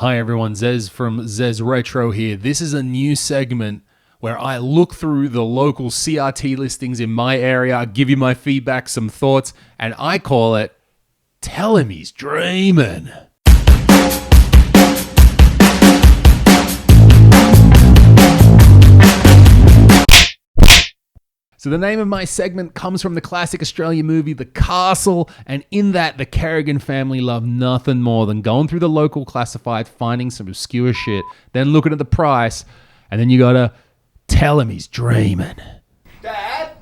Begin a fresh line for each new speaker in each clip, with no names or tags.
Hi everyone, Zez from Zez Retro here. This is a new segment where I look through the local CRT listings in my area, give you my feedback, some thoughts, and I call it Tell Him He's Dreamin'. So the name of my segment comes from the classic Australian movie, The Castle, and in that, the Kerrigan family love nothing more than going through the local classified, finding some obscure shit, then looking at the price, and then you gotta tell him he's dreaming.
Dad,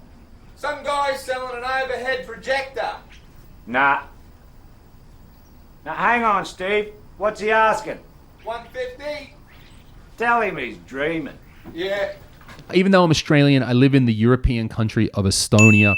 some guy's selling an overhead projector.
Nah. Now hang on, Steve. What's he asking?
$150.
Tell him he's dreaming.
Yeah.
Even though I'm Australian, I live in the European country of Estonia.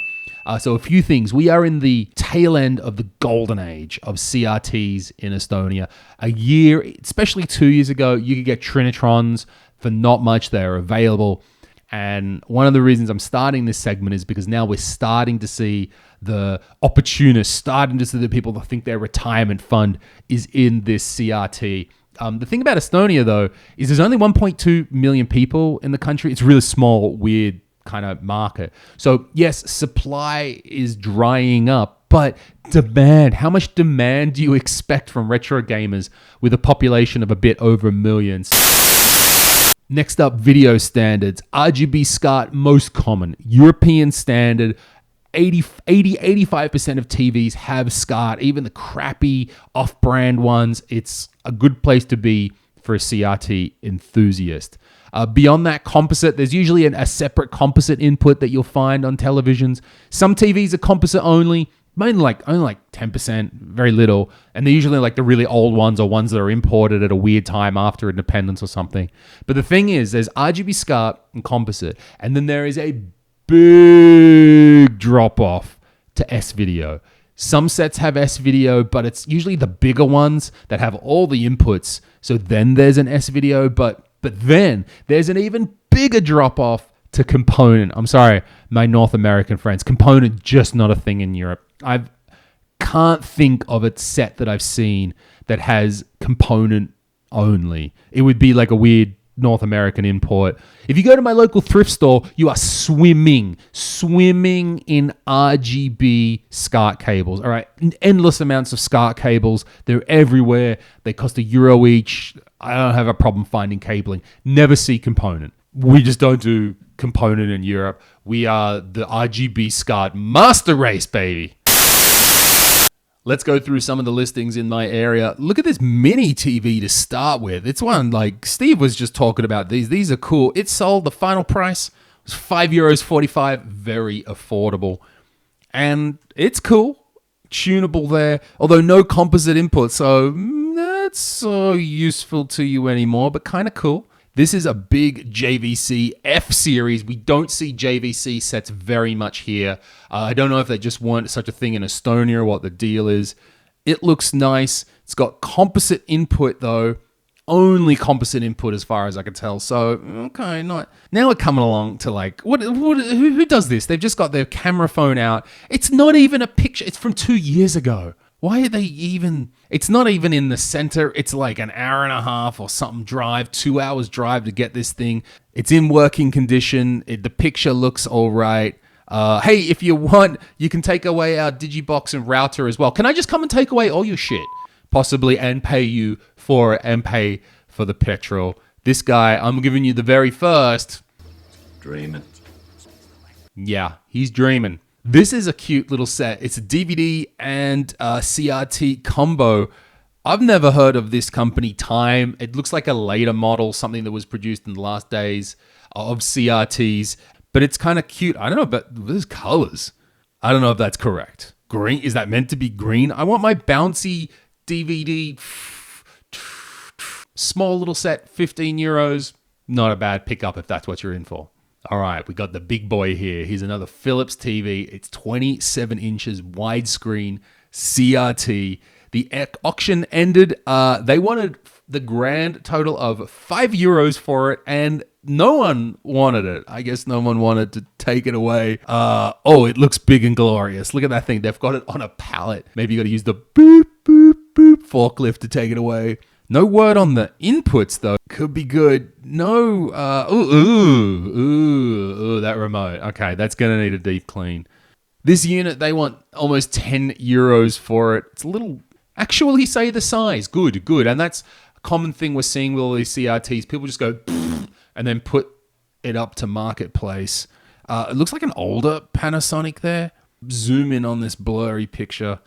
So a few things. We are in the tail end of the golden age of CRTs in Estonia. A year, especially 2 years ago, you could get Trinitrons for not much. They're available. And one of the reasons I'm starting this segment is because now we're starting to see the opportunists, starting to see the people that think their retirement fund is in this CRT. The thing about Estonia, though, is there's only 1.2 million people in the country. It's a really small, weird kind of market. So, yes, supply is drying up, but demand, how much demand do you expect from retro gamers with a population of a bit over millions? Next up, video standards. RGB SCART, most common. European standard. 85% of TVs have SCART, even the crappy off-brand ones. It's a good place to be for a CRT enthusiast. Beyond that, composite, there's usually a separate composite input that you'll find on televisions. Some TVs are composite only, only like 10%, very little. And they're usually like the really old ones or ones that are imported at a weird time after independence or something. But the thing is, there's RGB SCART and composite, and then there is a big drop off to S-Video. Some sets have S-Video, but it's usually the bigger ones that have all the inputs. So then there's an S-Video, but then there's an even bigger drop off to component. I'm sorry, my North American friends. Component, just not a thing in Europe. I can't think of a set that I've seen that has component only. It would be like a weird North American import. If you go to my local thrift store, you are swimming in RGB SCART cables. All right, endless amounts of SCART cables. They're everywhere. They cost €1 each. I don't have a problem finding cabling. Never see component. We just don't do component in Europe. We are the RGB SCART master race, baby. Let's go through some of the listings in my area. Look at this mini TV to start with. It's one like Steve was just talking about these. These are cool. It sold, the final price was €5.45. Very affordable. And it's cool. Tunable there. Although no composite input, so not so useful to you anymore, but kind of cool. This is a big JVC F series. We don't see JVC sets very much here. I don't know if they just weren't such a thing in Estonia or what the deal is. It looks nice. It's got composite input though. Only composite input as far as I can tell. So, okay, not. Now we're coming along to like, who does this? They've just got their camera phone out. It's not even a picture. It's from 2 years ago. Why are they even... It's not even in the center. It's like an hour and a half or something drive, 2 hours drive to get this thing. It's in working condition. The picture looks all right. Hey, if you want, you can take away our Digibox and router as well. Can I just come and take away all your shit? Possibly, and pay you for it and pay for the petrol. This guy, I'm giving you the very first.
Dreaming.
Yeah, he's dreaming. This is a cute little set. It's a DVD and a CRT combo. I've never heard of this company, Time. It looks like a later model, something that was produced in the last days of CRTs. But it's kind of cute. I don't know, but there's colors. I don't know if that's correct. Green? Is that meant to be green? I want my bouncy DVD. Small little set, €15. Not a bad pickup if that's what you're in for. All right, we got the big boy here. Here's another Philips TV. It's 27 inches widescreen CRT. The auction ended. They wanted the grand total of €5 for it, and no one wanted it. I guess no one wanted to take it away. It looks big and glorious. Look at that thing. They've got it on a pallet. Maybe you got to use the boop, boop, boop forklift to take it away. No word on the inputs, though. Could be good. No. That remote. Okay, that's going to need a deep clean. This unit, they want almost 10 euros for it. It's a little... Actually say the size. Good. And that's a common thing we're seeing with all these CRTs. People just go... and then put it up to marketplace. It looks like an older Panasonic there. Zoom in on this blurry picture.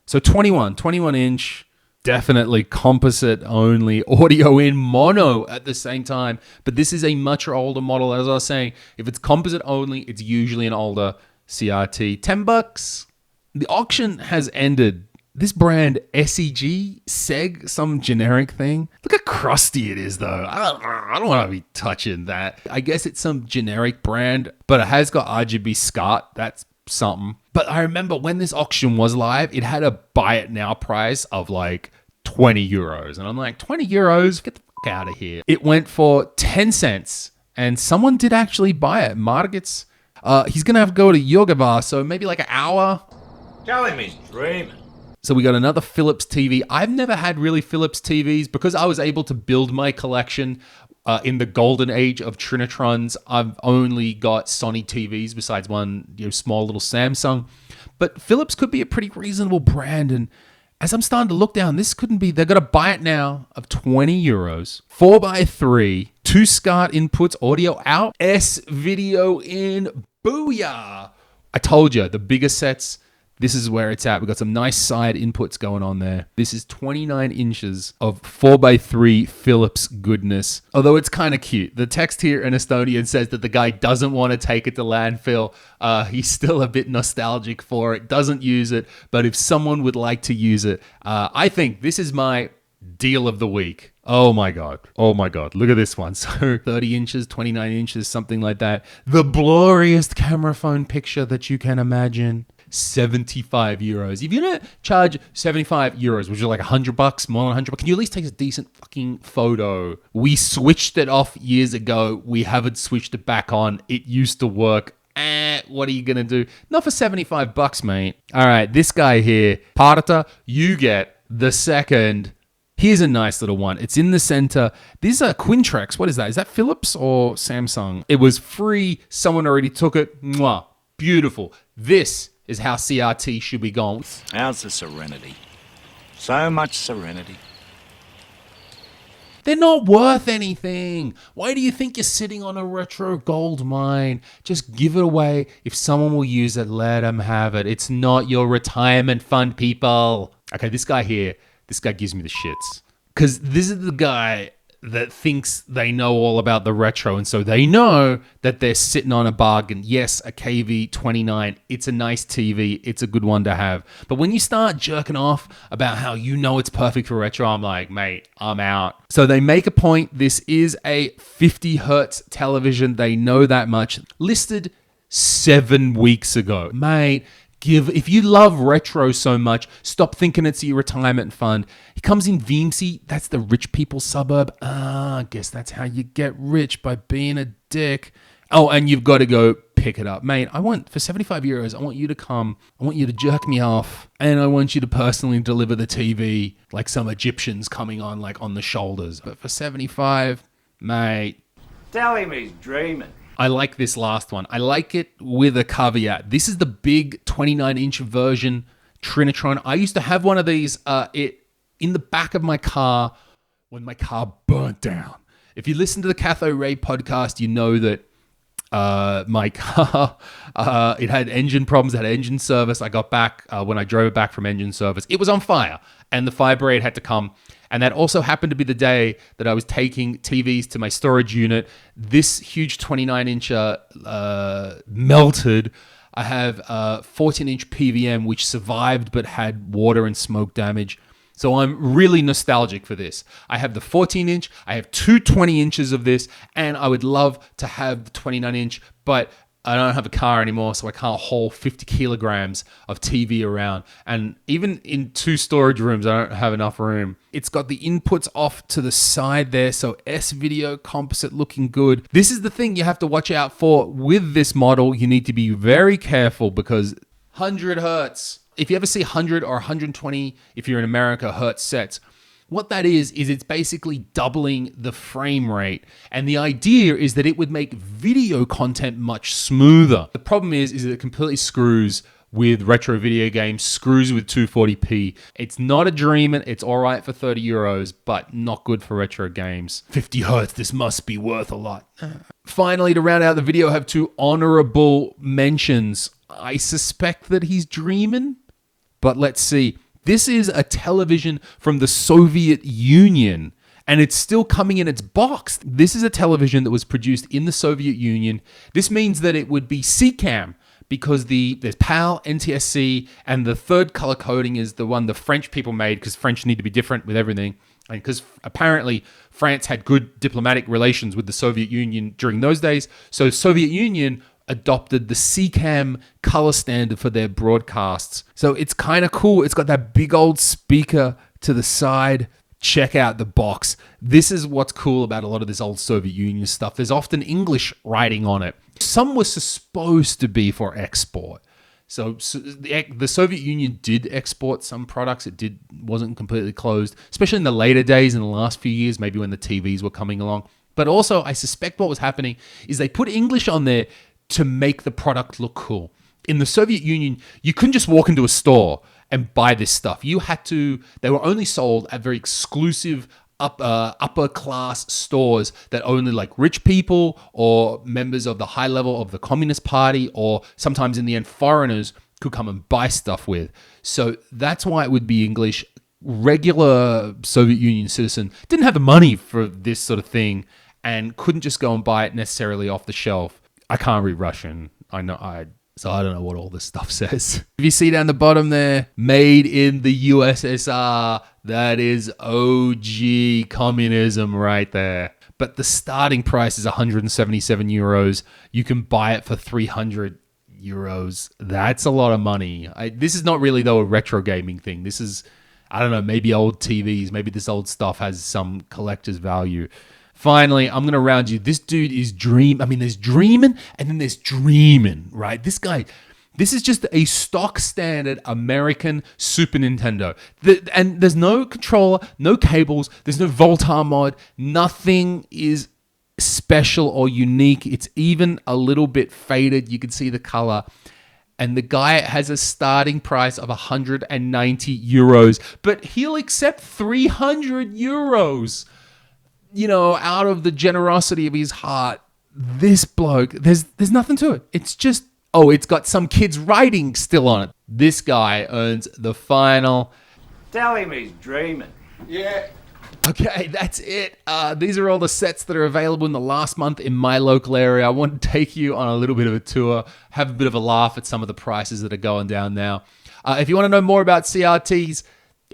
So 21 inch... Definitely composite only, audio in, mono at the same time. But this is a much older model. As I was saying, if it's composite only, it's usually an older CRT. $10. The auction has ended. This brand, SEG, some generic thing. Look how crusty it is, though. I don't want to be touching that. I guess it's some generic brand, but it has got RGB SCART. That's something. But I remember when this auction was live, it had a buy it now price of like 20 euros. And I'm like, 20 euros? Get the fuck out of here. It went for 10 cents and someone did actually buy it. Margits, he's going to have to go to Yogavar, so maybe like an hour.
Tell him he's dreaming.
So we got another Philips TV. I've never had really Philips TVs because I was able to build my collection in the golden age of Trinitrons. I've only got Sony TVs besides one small little Samsung. But Philips could be a pretty reasonable brand. And as I'm starting to look down, this couldn't be. They're going to buy it now of 20 euros. 4x3, 2 SCART inputs, audio out, S video in. Booyah! I told you, the bigger sets, this is where it's at. We've got some nice side inputs going on there. This is 29 inches of 4x3 Philips goodness. Although it's kind of cute. The text here in Estonian says that the guy doesn't want to take it to landfill. He's still a bit nostalgic for it, doesn't use it. But if someone would like to use it, I think this is my deal of the week. Oh my God. Look at this one. So 30 inches, 29 inches, something like that. The blurriest camera phone picture that you can imagine. 75 euros. If you're going to charge 75 euros, which is like $100, more than 100, can you at least take a decent fucking photo? We switched it off years ago. We haven't switched it back on. It used to work. What are you going to do? Not for 75 bucks, mate. All right, this guy here, Parta, you get the second. Here's a nice little one. It's in the center. These are Quintrex. What is that? Is that Philips or Samsung? It was free. Someone already took it. Mwah. Beautiful. This is how CRT should be going.
How's the serenity? So much serenity.
They're not worth anything. Why do you think you're sitting on a retro gold mine? Just give it away. If someone will use it, let them have it. It's not your retirement fund, people. Okay, this guy here, this guy gives me the shits. Because this is the guy that thinks they know all about the retro, and so they know that they're sitting on a bargain. Yes, a KV-29, it's a nice TV, it's a good one to have. But when you start jerking off about how you know it's perfect for retro, I'm like, mate, I'm out. So they make a point. This is a 50 hertz television. They know that much. Listed 7 weeks ago. Mate, if you love retro so much, stop thinking it's your retirement fund. He comes in Viimsi. That's the rich people suburb. I guess that's how you get rich, by being a dick. Oh, and you've got to go pick it up. Mate, for 75 euros, I want you to come. I want you to jerk me off. And I want you to personally deliver the TV like some Egyptians coming on like on the shoulders. But for 75, mate.
Tell him he's dreaming.
I like this last one. I like it with a caveat. This is the big 29-inch version Trinitron. I used to have one of these in the back of my car when my car burnt down. If you listen to the Cathode Ray podcast, you know that my car, it had engine problems, it had engine service. I got back, when I drove it back from engine service, it was on fire and the fire brigade had to come. And that also happened to be the day that I was taking TVs to my storage unit. This huge 29-incher melted. I have a 14-inch PVM, which survived but had water and smoke damage. So I'm really nostalgic for this. I have the 14-inch. I have two 20 inches of this. And I would love to have the 29-inch, but I don't have a car anymore, so I can't haul 50 kilograms of TV around. And even in 2 storage rooms, I don't have enough room. It's got the inputs off to the side there, so S-video composite looking good. This is the thing you have to watch out for with this model. You need to be very careful because 100 hertz. If you ever see 100 or 120, if you're in America, hertz sets, What that is it's basically doubling the frame rate. And the idea is that it would make video content much smoother. The problem is that it completely screws with retro video games, screws with 240p. It's not a Dreamin', it's all right for 30 euros, but not good for retro games. 50 hertz, this must be worth a lot. Finally, to round out the video, I have 2 honorable mentions. I suspect that he's Dreamin', but let's see. This is a television from the Soviet Union, and it's still coming in its box. This is a television that was produced in the Soviet Union. This means that it would be CCAM, because there's PAL, NTSC, and the third color coding is the one the French people made, because French need to be different with everything. And because apparently France had good diplomatic relations with the Soviet Union during those days, so Soviet Union adopted the CCAM color standard for their broadcasts. So it's kind of cool. It's got that big old speaker to the side. Check out the box. This is what's cool about a lot of this old Soviet Union stuff. There's often English writing on it. Some was supposed to be for export. So the Soviet Union did export some products. It wasn't completely closed, especially in the later days, in the last few years, maybe when the TVs were coming along. But also, I suspect what was happening is they put English on there to make the product look cool. In the Soviet Union, you couldn't just walk into a store and buy this stuff. They were only sold at very exclusive upper class stores that only like rich people or members of the high level of the Communist Party, or sometimes in the end foreigners, could come and buy stuff with. So that's why it would be English. Regular Soviet Union citizen didn't have the money for this sort of thing and couldn't just go and buy it necessarily off the shelf. I can't read Russian. So I don't know what all this stuff says. If you see down the bottom there, made in the USSR, that is OG communism right there. But the starting price is 177 euros. You can buy it for 300 euros. That's a lot of money. This is not really, though, a retro gaming thing. This is, I don't know, maybe old TVs. Maybe this old stuff has some collector's value. Finally, I'm going to round you. This dude is there's Dreamin' and then there's Dreamin', right? This is just a stock standard American Super Nintendo. And there's no controller, no cables, there's no Voltar mod. Nothing is special or unique. It's even a little bit faded. You can see the color. And the guy has a starting price of 190 euros, but he'll accept 300 euros. Out of the generosity of his heart. This bloke, there's nothing to it. It's just, it's got some kid's writing still on it. This guy earns the final.
Tell him he's dreaming.
Yeah.
Okay, that's it. These are all the sets that are available in the last month in my local area. I want to take you on a little bit of a tour, have a bit of a laugh at some of the prices that are going down now. If you want to know more about CRTs,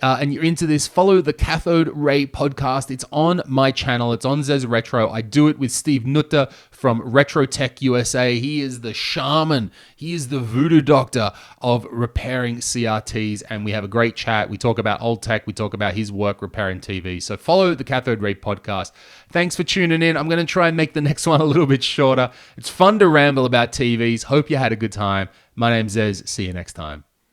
and you're into this, follow the Cathode Ray Podcast. It's on my channel. It's on Zez Retro. I do it with Steve Nutter from Retro Tech USA. He is the shaman. He is the voodoo doctor of repairing CRTs, and we have a great chat. We talk about old tech. We talk about his work repairing TV. So follow the Cathode Ray Podcast. Thanks for tuning in. I'm going to try and make the next one a little bit shorter. It's fun to ramble about TVs. Hope you had a good time. My name's Zez. See you next time.